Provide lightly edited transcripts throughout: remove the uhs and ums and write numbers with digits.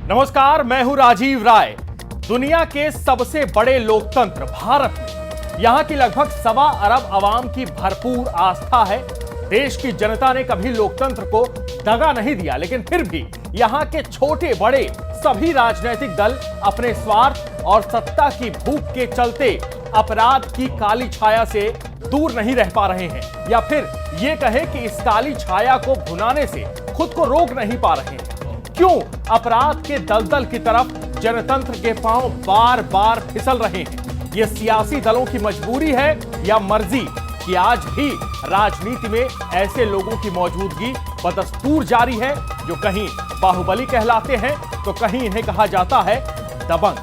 नमस्कार, मैं हूं राजीव राय। दुनिया के सबसे बड़े लोकतंत्र भारत में यहां की लगभग 1.25 अरब आवाम की भरपूर आस्था है। देश की जनता ने कभी लोकतंत्र को दगा नहीं दिया, लेकिन फिर भी यहां के छोटे बड़े सभी राजनीतिक दल अपने स्वार्थ और सत्ता की भूख के चलते अपराध की काली छाया से दूर नहीं रह पा रहे हैं, या फिर ये कहे कि इस काली छाया को भुनाने से खुद को रोक नहीं पा रहे हैं। क्यों अपराध के दलदल की तरफ जनतंत्र के पांव बार बार फिसल रहे हैं? ये सियासी दलों की मजबूरी है या मर्जी कि आज भी राजनीति में ऐसे लोगों की मौजूदगी बदस्तूर जारी है जो कहीं बाहुबली कहलाते हैं तो कहीं इन्हें कहा जाता है दबंग।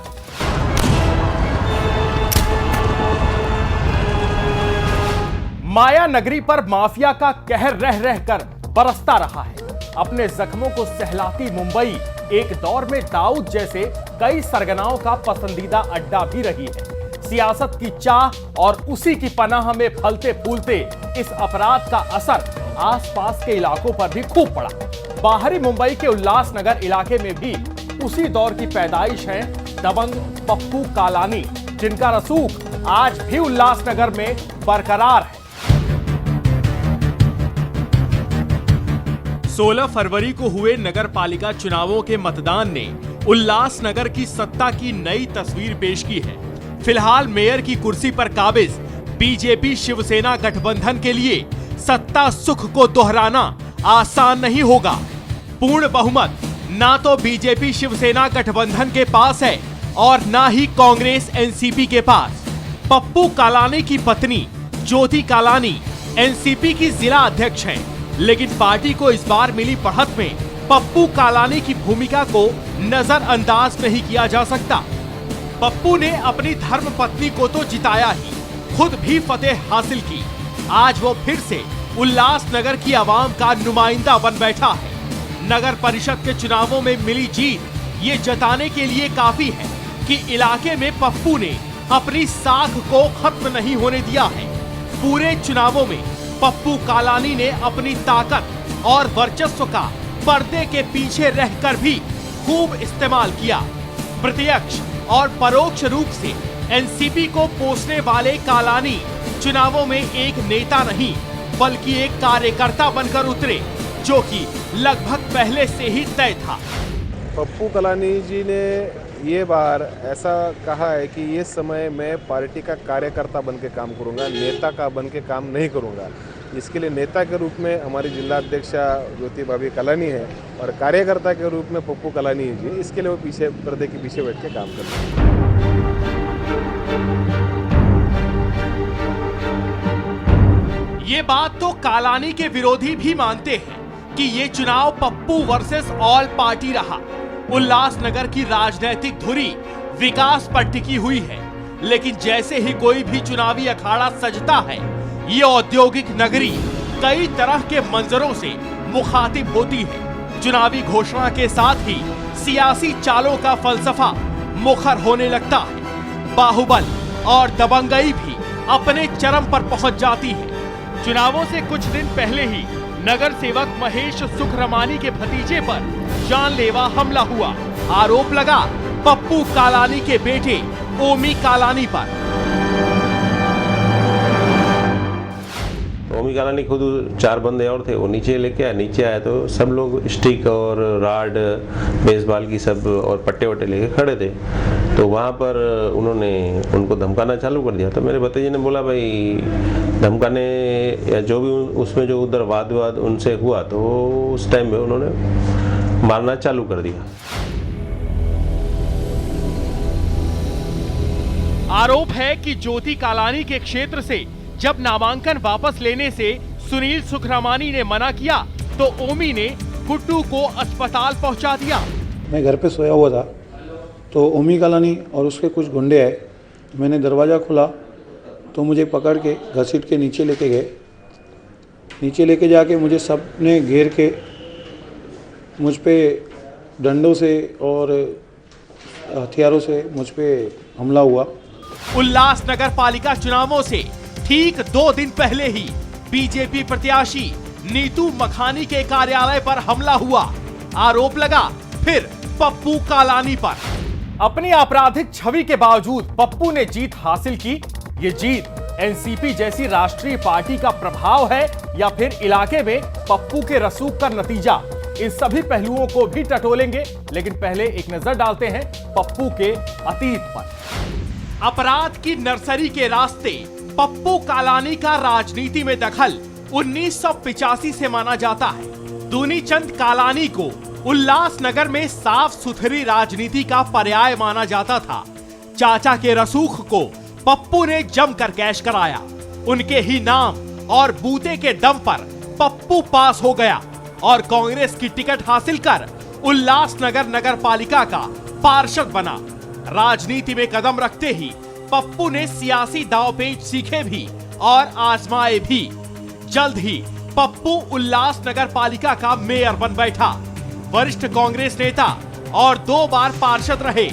माया नगरी पर माफिया का कहर रह रहकर बरसता रहा है। अपने जख्मों को सहलाती मुंबई एक दौर में दाऊद जैसे कई सरगनाओं का पसंदीदा अड्डा भी रही है। सियासत की चाह और उसी की पनाह में फलते फूलते इस अपराध का असर आसपास के इलाकों पर भी खूब पड़ा। बाहरी मुंबई के उल्लासनगर इलाके में भी उसी दौर की पैदाइश है दबंग पप्पू कालानी, जिनका रसूख आज भी उल्लासनगर में बरकरार है। 16 फरवरी को हुए नगर पालिका चुनावों के मतदान ने उल्लासनगर की सत्ता की नई तस्वीर पेश की है। फिलहाल मेयर की कुर्सी पर काबिज बीजेपी शिवसेना गठबंधन के लिए सत्ता सुख को दोहराना आसान नहीं होगा। पूर्ण बहुमत ना तो बीजेपी शिवसेना गठबंधन के पास है और ना ही कांग्रेस एनसीपी के पास। पप्पू कालानी की पत्नी ज्योति कालानी एनसीपी की जिला अध्यक्ष हैं, लेकिन पार्टी को इस बार मिली बढ़त में पप्पू कालानी की भूमिका को नजरअंदाज नहीं किया जा सकता। पप्पू ने अपनी धर्म पत्नी को तो जिताया ही, खुद भी फतेह हासिल की। आज वो फिर से उल्लासनगर की आवाम का नुमाइंदा बन बैठा है। नगर परिषद के चुनावों में मिली जीत ये जताने के लिए काफी है कि इलाके में पप्पू ने अपनी साख को खत्म नहीं होने दिया है। पूरे चुनावों में पप्पू कालानी ने अपनी ताकत और वर्चस्व का पर्दे के पीछे रहकर भी खूब इस्तेमाल किया। प्रत्यक्ष और परोक्ष रूप से एनसीपी को पोसने वाले कालानी चुनावों में एक नेता नहीं बल्कि एक कार्यकर्ता बनकर उतरे, जो कि लगभग पहले से ही तय था। पप्पू कालानी जी ने ये बार ऐसा कहा है कि ये समय मैं पार्टी का कार्यकर्ता बन के काम करूंगा, नेता का बन के काम नहीं करूंगा। इसके लिए नेता के रूप में हमारी जिला अध्यक्षा ज्योति भाभी कालानी है और कार्यकर्ता के रूप में पप्पू कालानी जी, इसके लिए वो पीछे पर्दे के पीछे बैठ के काम करते हैं। ये बात तो कालानी के विरोधी भी मानते हैं कि ये चुनाव पप्पू वर्सेस ऑल पार्टी रहा। उल्लासनगर की राजनीतिक धुरी विकास पर टिकी हुई है, लेकिन जैसे ही कोई भी चुनावी अखाड़ा सजता है, ये औद्योगिक नगरी कई तरह के मंजरों से मुखातिब होती है। चुनावी घोषणा के साथ ही सियासी चालों का फलसफा मुखर होने लगता है। बाहुबल और दबंगई भी अपने चरम पर पहुंच जाती है। चुनावों से कुछ दिन पहले ही नगर सेवक महेश सुखरमानी के भतीजे पर जानलेवा हमला हुआ। आरोप लगा पप्पू कालानी के बेटे ओमी कालानी पर। ओमी कालानी खुद 4 बंदे और थे, वो नीचे लेके आया। नीचे आया तो सब लोग स्टिक और राड बेसबॉल की सब और पट्टे वट्टे लेके खड़े थे। तो वहाँ पर उन्होंने उनको धमकाना चालू कर दिया। तो मेरे भतीजे ने बोला भाई धमकाने या जो भी उसमें जो उधर वाद विवाद उनसे हुआ, तो उस टाइम में उन्होंने मारना चालू कर दिया। आरोप है कि ज्योति कालानी के क्षेत्र से जब नामांकन वापस लेने से सुनील सुखरामानी ने मना किया तो ओमी ने गुड्डू को अस्पताल पहुंचा दिया। मैं घर पे सोया हुआ था तो ओमी कालानी और उसके कुछ गुंडे आए। मैंने दरवाज़ा खोला तो मुझे पकड़ के घसीट के नीचे लेके गए। नीचे लेके जाके मुझे सब ने घेर के मुझ पे डंडों से और हथियारों से मुझ पे हमला हुआ। उल्लासनगर पालिका चुनावों से ठीक 2 दिन पहले ही बीजेपी प्रत्याशी नीतू मखानी के कार्यालय पर हमला हुआ। आरोप लगा फिर पप्पू कालानी पर। अपनी आपराधिक छवि के बावजूद पप्पू ने जीत हासिल की। ये जीत एनसीपी जैसी राष्ट्रीय पार्टी का प्रभाव है या फिर इलाके में पप्पू के रसूख का नतीजा? इन सभी पहलुओं को भी टटोलेंगे, लेकिन पहले एक नजर डालते हैं पप्पू के अतीत पर। अपराध की नर्सरी के रास्ते पप्पू कालानी का राजनीति में दखल 1985 से माना जाता है। दूनीचंद कालानी को उल्लासनगर में साफ सुथरी राजनीति का पर्याय माना जाता था। चाचा के रसूख को पप्पू ने जमकर कैश कराया। उनके ही नाम और बूते के दम पर पप्पू पास हो गया और कांग्रेस की टिकट हासिल कर उल्लासनगर नगर पालिका का पार्षद बना। राजनीति में कदम रखते ही पप्पू ने सियासी दांवपेच सीखे भी और आजमाए भी। जल्द ही पप्पू उल्लासनगर पालिका का मेयर बन बैठा। वरिष्ठ कांग्रेस नेता और 2 बार पार्षद रहे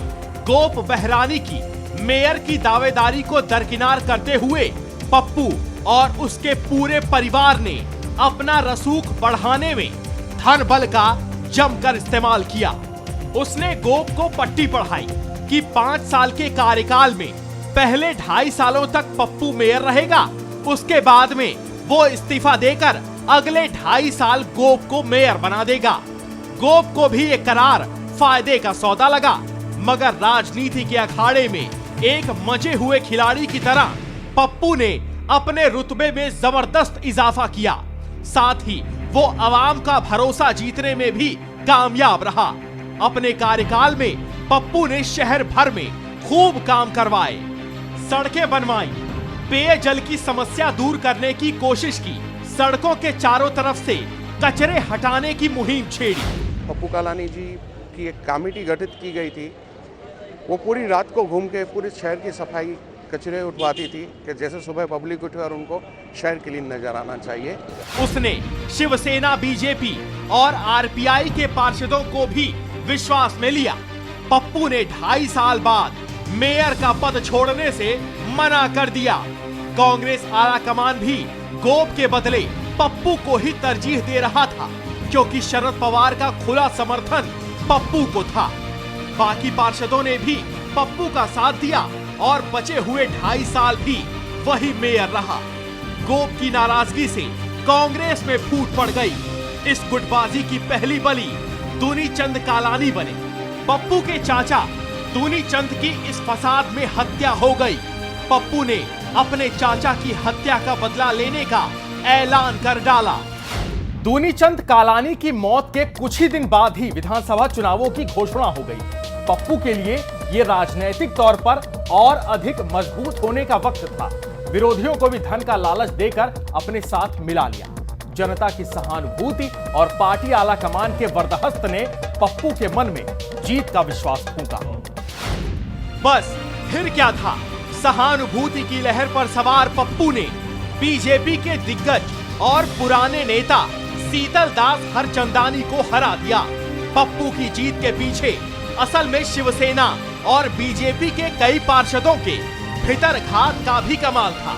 गोप बहरानी की मेयर की दावेदारी को दरकिनार करते हुए पप्पू और उसके पूरे परिवार ने अपना रसूख बढ़ाने में धन बल का जमकर इस्तेमाल किया। उसने गोप को पट्टी पढ़ाई कि 5 साल के कार्यकाल में पहले 2.5 सालों तक पप्पू मेयर रहेगा, उसके बाद में वो इस्तीफा देकर अगले 2.5 साल गोप को मेयर बना देगा। गोप को भी ये करार फायदे का सौदा लगा, मगर राजनीति के अखाड़े में एक मजे हुए खिलाड़ी की तरह पप्पू ने अपने रुतबे में जबरदस्त इजाफा किया। साथ ही वो आवाम का भरोसा जीतने में भी कामयाब रहा। अपने कार्यकाल में पप्पू ने शहर भर में खूब काम करवाए, सड़कें बनवाई, पेयजल की समस्या दूर करने की कोशिश की, सड़कों के चारों तरफ से कचरे हटाने की मुहिम छेड़ी। पप्पू कालानी जी की एक कमेटी गठित की गई थी। वो पूरी रात को घूम के पूरे शहर की सफाई, कचरे उठवाती थी कि जैसे सुबह पब्लिक उठे और उनको शहर क्लीन नजर आना चाहिए। उसने शिवसेना, बीजेपी और आरपीआई के पार्षदों को भी विश्वास में लिया। पप्पू ने 2.5 साल बाद मेयर का पद छोड़ने से मना कर दिया। कांग्रेस आला कमान भी गोप के बदले पप्पू को ही तरजीह दे रहा था, क्योंकि शरद पवार का खुला समर्थन पप्पू को था। बाकी पार्षदों ने भी पप्पू का साथ दिया और बचे हुए 2.5 साल भी वही मेयर रहा। गोप की नाराजगी से कांग्रेस में फूट पड़ गई। इस गुटबाजी की पहली बली दूनीचंद कालानी बने। पप्पू के चाचा दूनीचंद की इस फसाद में हत्या हो गई। पप्पू ने अपने चाचा की हत्या का बदला लेने का ऐलान कर डाला। दूनीचंद कालानी की मौत के कुछ ही दिन बाद ही विधानसभा चुनावों की घोषणा हो गई। पप्पू के लिए ये राजनीतिक तौर पर और अधिक मजबूत होने का वक्त था। विरोधियों को भी धन का लालच देकर अपने साथ मिला लिया। जनता की सहानुभूति और पार्टी आला कमान के वरदहस्त ने पप्पू के मन में जीत का विश्वास फूंका। बस फिर क्या था, सहानुभूति की लहर पर सवार पप्पू ने बीजेपी के दिग्गज और पुराने नेता शीतलदास हरचंदानी को हरा दिया। पप्पू की जीत के पीछे असल में शिवसेना और बीजेपी के कई पार्षदों के भीतरघात का भी कमाल था।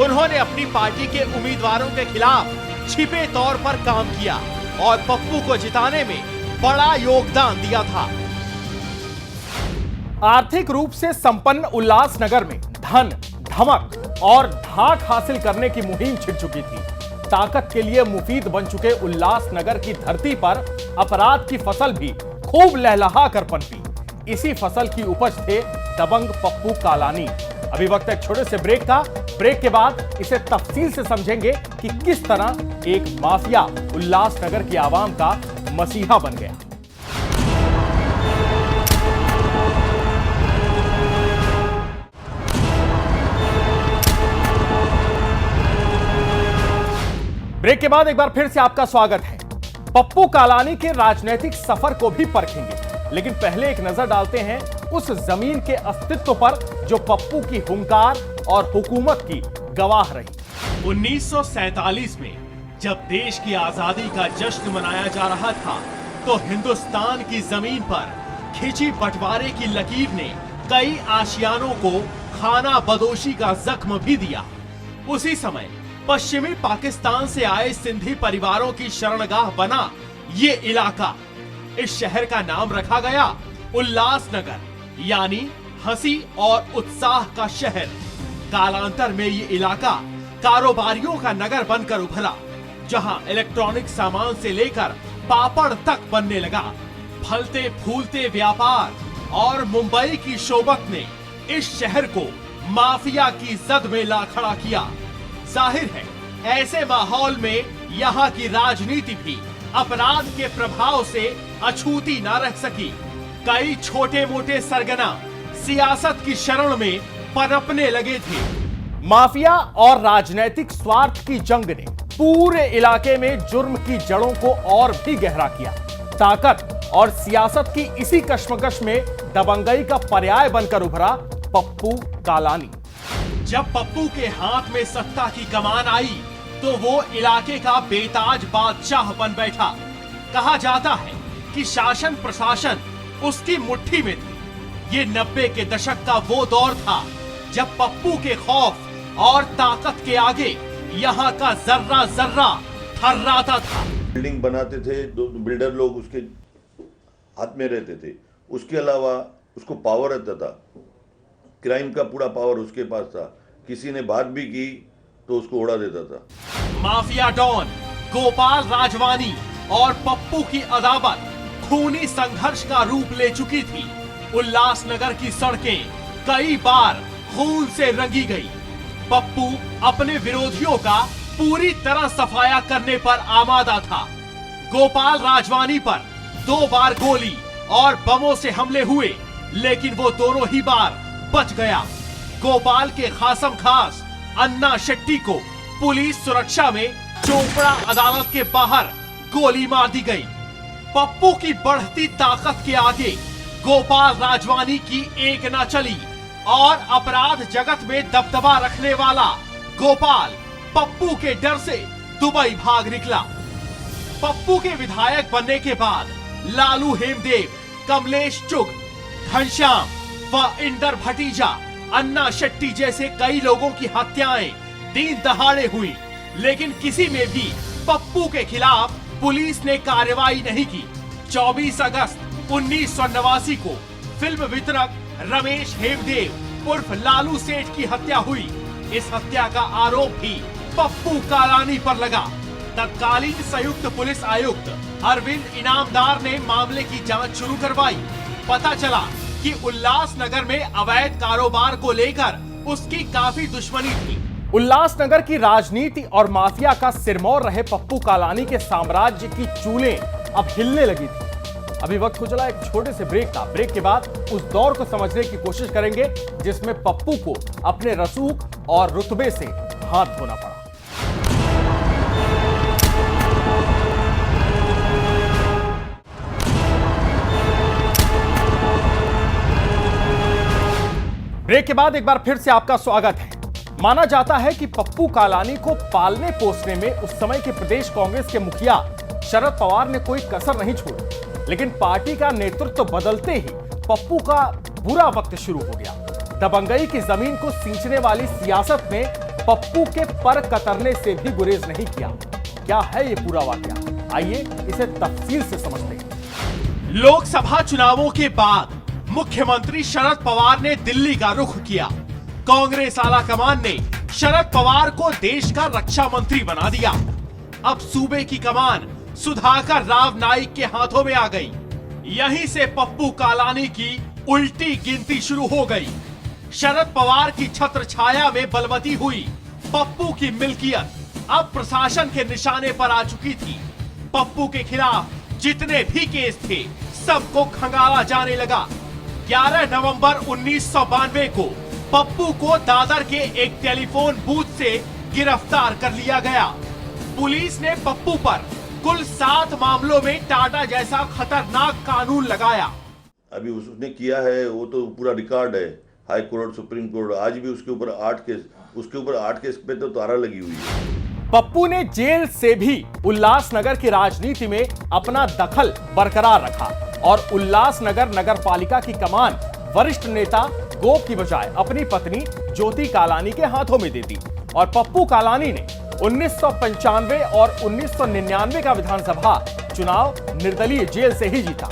उन्होंने अपनी पार्टी के उम्मीदवारों के खिलाफ छिपे तौर पर काम किया और पप्पू को जिताने में बड़ा योगदान दिया था। आर्थिक रूप से संपन्न उल्लासनगर में धन, धमक और धाक हासिल करने की मुहिम छिड़ चुकी थी। ताकत के लिए मुफीद बन चुके उल्लासनगर की धरती पर अपराध की फसल भी खूब लहलहा कर पनपी। इसी फसल की उपज थे दबंग पप्पू कालानी। अभी वक्त है छोटे से ब्रेक का। ब्रेक के बाद इसे तफसील से समझेंगे कि किस तरह एक माफिया उल्लासनगर की आवाम का मसीहा बन गया। ब्रेक के बाद एक बार फिर से आपका स्वागत है। पप्पू कालानी के राजनीतिक सफर को भी परखेंगे, लेकिन पहले एक नजर डालते हैं उस जमीन के अस्तित्व पर जो पप्पू की हुंकार और हुकूमत की गवाह रही। 1947 में जब देश की आजादी का जश्न मनाया जा रहा था, तो हिंदुस्तान की जमीन पर खिंची बंटवारे की लकीर ने कई आशियानों को खाना बदोशी का जख्म भी दिया। उसी समय पश्चिमी पाकिस्तान से आए सिंधी परिवारों की शरणगाह बना ये इलाका। इस शहर का नाम रखा गया उल्लासनगर, यानी हंसी और उत्साह का शहर। कालांतर में ये इलाका कारोबारियों का नगर बनकर उभरा, जहां इलेक्ट्रॉनिक सामान से लेकर पापड़ तक बनने लगा। फलते फूलते व्यापार और मुंबई की शोभत ने इस शहर को माफिया की जद में ला खड़ा किया। जाहिर है ऐसे माहौल में यहाँ की राजनीति भी अपराध के प्रभाव से अछूती न रह सकी। कई छोटे मोटे सरगना सियासत की शरण में पनपने लगे थे। माफिया और राजनीतिक स्वार्थ की जंग ने पूरे इलाके में जुर्म की जड़ों को और भी गहरा किया। ताकत और सियासत की इसी कश्मकश में दबंगई का पर्याय बनकर उभरा पप्पू कालानी। जब पप्पू के हाथ में सत्ता की कमान आई तो वो इलाके का बेताज बादशाह बन बैठा। कहा जाता है कि शासन प्रशासन उसकी मुट्ठी में थी। ये 90 के दशक का वो दौर था जब पप्पू के खौफ और ताकत के आगे यहाँ का जर्रा जर्रा थर्राता था। बिल्डिंग बनाते थे, बिल्डर लोग उसके हाथ में रहते थे। उसके अलावा उसको पावर रहता था, क्राइम का पूरा पावर उसके पास था। किसी ने बात भी की तो उसको उड़ा देता था। माफिया डॉन गोपाल राजवानी और पप्पू की अदावत खूनी संघर्ष का रूप ले चुकी थी। उल्लासनगर की सड़कें कई बार खून से रंगी गई। पप्पू अपने विरोधियों का पूरी तरह सफाया करने पर आमादा था। गोपाल राजवानी पर 2 बार गोली और बमों से हमले हुए, लेकिन वो दोनों ही बार बच गया। गोपाल के खासम खास अन्ना शेट्टी को पुलिस सुरक्षा में चोपड़ा अदालत के बाहर गोली मार दी गई। पप्पू की बढ़ती ताकत के आगे गोपाल राजवानी की एक न चली और अपराध जगत में दबदबा रखने वाला गोपाल पप्पू के डर से दुबई भाग निकला। पप्पू के विधायक बनने के बाद लालू हेमदेव, कमलेश चुग, घनश्याम व इंदर भतीजा, अन्ना शेट्टी जैसे कई लोगों की हत्याएं दिन दहाड़े हुई, लेकिन किसी में भी पप्पू के खिलाफ पुलिस ने कार्रवाई नहीं की। 24 अगस्त 1989 को फिल्म वितरक रमेश हेमदेव उर्फ लालू सेठ की हत्या हुई। इस हत्या का आरोप भी पप्पू कालानी पर लगा। तत्कालीन संयुक्त पुलिस आयुक्त अरविंद इनामदार ने मामले की जांच शुरू करवाई। पता चला कि उल्लासनगर में अवैध कारोबार को लेकर उसकी काफी दुश्मनी थी। उल्लासनगर की राजनीति और माफिया का सिरमौर रहे पप्पू कालानी के साम्राज्य की चूलें अब हिलने लगी थी। अभी वक्त हो चला एक छोटे से ब्रेक का। ब्रेक के बाद उस दौर को समझने की कोशिश करेंगे जिसमें पप्पू को अपने रसूख और रुतबे से हाथ धोना पड़ा। ब्रेक के बाद एक बार फिर से आपका स्वागत है। माना जाता है कि पप्पू कालानी को पालने पोसने में उस समय के प्रदेश कांग्रेस के मुखिया शरद पवार ने कोई कसर नहीं छोड़ी, लेकिन पार्टी का नेतृत्व बदलते ही पप्पू का बुरा वक्त शुरू हो गया। दबंगई की जमीन को सींचने वाली सियासत ने पप्पू के पर कतरने से भी गुरेज नहीं किया। क्या है ये पूरा वाकया? आइए इसे तफसील से समझते हैं। लोकसभा चुनावों के बाद मुख्यमंत्री शरद पवार ने दिल्ली का रुख किया। कांग्रेस आलाकमान ने शरद पवार को देश का रक्षा मंत्री बना दिया। अब सूबे की कमान सुधाकर राव नाइक के हाथों में आ गई। यहीं से पप्पू कालानी की उल्टी गिनती शुरू हो गई। शरद पवार की छत्र छाया में बलवती हुई पप्पू की मिल्कियत अब प्रशासन के निशाने पर आ चुकी थी। पप्पू के खिलाफ जितने भी केस थे सबको खंगाला जाने लगा। 11 नवंबर 1992 को पप्पू को दादर के एक टेलीफोन बूथ से गिरफ्तार कर लिया गया। पुलिस ने पप्पू पर कुल 7 मामलों में टाटा जैसा खतरनाक कानून लगाया। अभी उसने किया है वो तो पूरा रिकॉर्ड है, हाई कोर्ट, सुप्रीम कोर्ट, आज भी उसके ऊपर 8 केस पे तो तारा लगी हुई है। पप्पू ने जेल से भी उल्लासनगर की राजनीति में अपना दखल बरकरार रखा और उल्लासनगर नगर पालिका की कमान वरिष्ठ नेता गोप की बजाय अपनी पत्नी ज्योति कालानी के हाथों में दे दी और पप्पू कालानी ने 1995 और 1999 का विधानसभा चुनाव निर्दलीय जेल से ही जीता।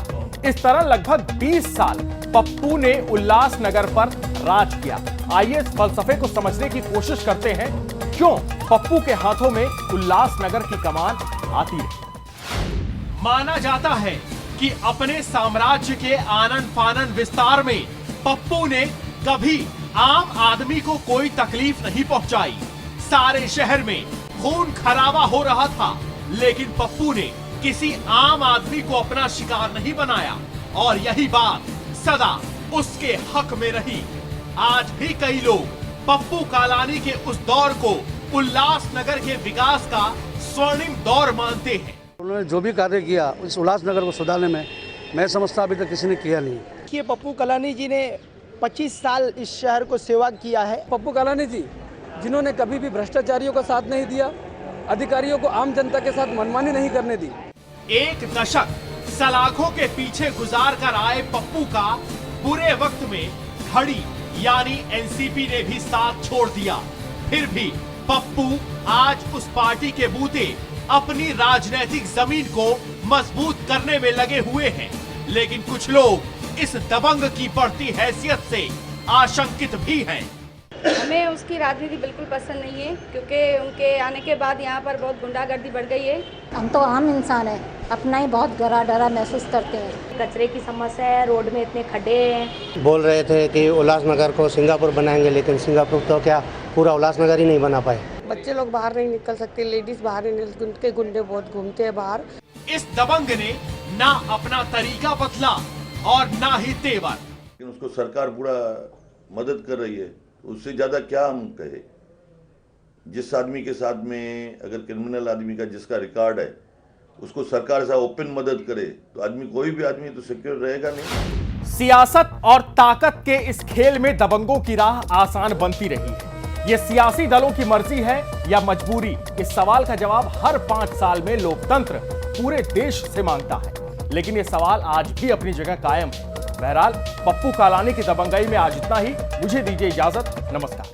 इस तरह लगभग 20 साल पप्पू ने उल्लासनगर पर राज किया। आइए इस फलसफे को समझने की कोशिश करते हैं, क्यों पप्पू के हाथों में उल्लासनगर की कमान आती रही। माना जाता है कि अपने साम्राज्य के आनन फानन विस्तार में पप्पू ने कभी आम आदमी को कोई तकलीफ नहीं पहुंचाई। सारे शहर में खून खराबा हो रहा था, लेकिन पप्पू ने किसी आम आदमी को अपना शिकार नहीं बनाया और यही बात सदा उसके हक में रही। आज भी कई लोग पप्पू कालानी के उस दौर को उल्लासनगर के विकास का स्वर्णिम दौर मानते हैं। उन्होंने जो भी कार्य किया इस उल्लासनगर को सुधारने में, मैं समझता अभी तक किसी ने किया नहीं। कि पप्पू कालानी जी ने 25 साल इस शहर को सेवा किया है। पप्पू कालानी जी जिन्होंने कभी भी भ्रष्टाचारियों का साथ नहीं दिया, अधिकारियों को आम जनता के साथ मनमानी नहीं करने दी। एक दशक सलाखों के पीछे गुजार कर आए पप्पू का बुरे वक्त में घड़ी यानी एनसीपी ने भी साथ छोड़ दिया। फिर भी पप्पू आज उस पार्टी के बूते अपनी राजनीतिक जमीन को मजबूत करने में लगे हुए हैं, लेकिन कुछ लोग इस दबंग की बढ़ती हैसियत से आशंकित भी हैं। हमें उसकी राजनीति बिल्कुल पसंद नहीं है, क्योंकि उनके आने के बाद यहाँ पर बहुत गुंडागर्दी बढ़ गई है। हम तो आम इंसान हैं, अपना ही बहुत डरा महसूस करते हैं। कचरे की समस्या है, रोड में इतने खड्डे हैं। बोल रहे थे कि उल्लासनगर को सिंगापुर बनाएंगे, लेकिन सिंगापुर तो क्या पूरा उल्लासनगर ही नहीं बना पाए। बच्चे लोग बाहर नहीं निकल सकते, लेडीज बाहर नहीं निकल, उनके गुंडे बहुत घूमते हैं बाहर। इस दबंग ने ना अपना तरीका बदला और ना ही तेवर। लेकिन उसको सरकार पूरा मदद कर रही है, उससे ज्यादा क्या हम कहे। जिस आदमी के साथ में अगर क्रिमिनल आदमी का जिसका रिकॉर्ड है उसको सरकार से ओपन मदद करे तो आदमी, कोई भी आदमी तो सिक्योर रहेगा नहीं। सियासत और ताकत के इस खेल में दबंगों की राह आसान बनती रही है। ये सियासी दलों की मर्जी है या मजबूरी, इस सवाल का जवाब हर 5 साल में लोकतंत्र पूरे देश से मांगता है। लेकिन ये सवाल आज भी अपनी जगह कायम है। बहरहाल पप्पू कालानी की दबंगई में आज इतना ही। मुझे दीजिए इजाजत, नमस्कार।